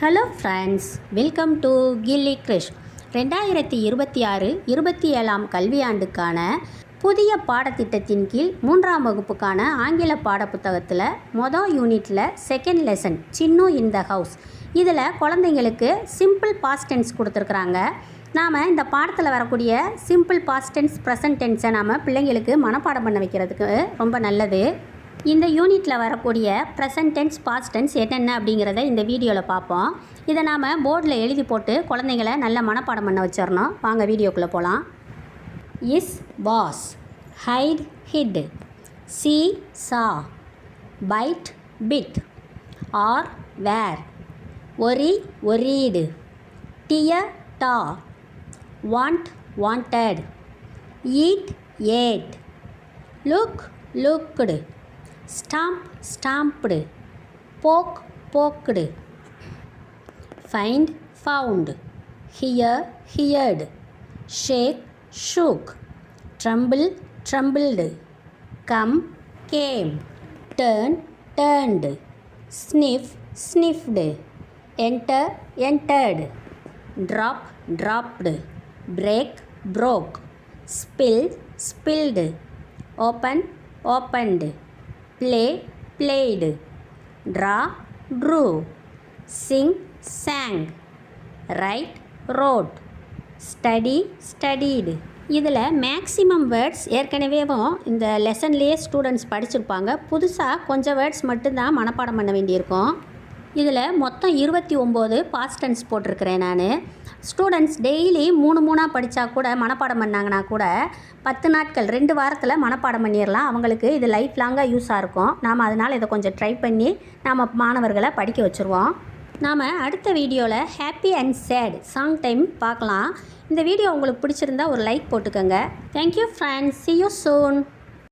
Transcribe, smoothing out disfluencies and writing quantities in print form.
Hello friends, welcome to கில்லி கிரிஷ். 2026-27 கல்வியாண்டுக்கான புதிய பாடத்திட்டத்தின் கீழ் 3ஆம் வகுப்புக்கான ஆங்கில பாடப்புத்தகத்தில் மொதல் யூனிட்டில் second lesson Chinnu in the house. இதில் குழந்தைங்களுக்கு சிம்பிள் பாஸ்ட் டென்ஸ் கொடுத்துருக்குறாங்க. நாம் இந்த பாடத்தில் வரக்கூடிய சிம்பிள் பாஸ்ட் டென்ஸ் ப்ரெசன்ட் டென்ஸை நாம் பிள்ளைங்களுக்கு மனப்பாடம் பண்ண வைக்கிறதுக்கு ரொம்ப நல்லது. இந்த யூனிட்டில் வரக்கூடிய ப்ரெசன்ட் டென்ஸ் பாஸ்ட் டென்ஸ் என்னென்ன அப்படிங்கிறத இந்த வீடியோவில் பார்ப்போம். இதை நாம் போர்டில் எழுதி போட்டு குழந்தைங்களை நல்ல மனப்பாடம் பண்ண வச்சிடணும். வாங்க வீடியோக்குள்ளே போகலாம். Is was, hide hid, see saw, bite bit, are were, worry worried, tear tore, want wanted, eat ate, look looked, stamp stamped, poke poked, find found, hear heard, shake shook, trample trampled, come came, turn turned, sniff sniffed, enter entered, drop dropped, break broke, spill spilled, open opened, play played, draw drew, sing sang, write wrote, study studied. இதில் maximum words ஏற்கனவேவும் இந்த லெசன்லேயே students படிச்சிருப்பாங்க. புதுசாக கொஞ்சம் words மட்டும்தான் மனப்பாடம் பண்ண வேண்டியிருக்கும். இதில் மொத்தம் 29 பாஸ்ட் டென்ஸ் போட்டிருக்கிறேன் நான். ஸ்டூடெண்ட்ஸ் டெய்லி 3 படித்தா கூட மனப்பாடம் பண்ணாங்கன்னா கூட 10 நாட்கள் 2 வாரத்தில் மனப்பாடம் பண்ணிடலாம். அவங்களுக்கு இது லைஃப் லாங்காக யூஸாக இருக்கும். நாம் அதனால் இதை கொஞ்சம் ட்ரை பண்ணி நாம் மாணவர்களை படிக்க வச்சுருவோம். நாம் அடுத்த வீடியோவில் happy and chat song time பார்க்கலாம். இந்த வீடியோ உங்களுக்கு பிடிச்சிருந்தா ஒரு லைக் போட்டுக்கோங்க. Thank you friends, see you soon.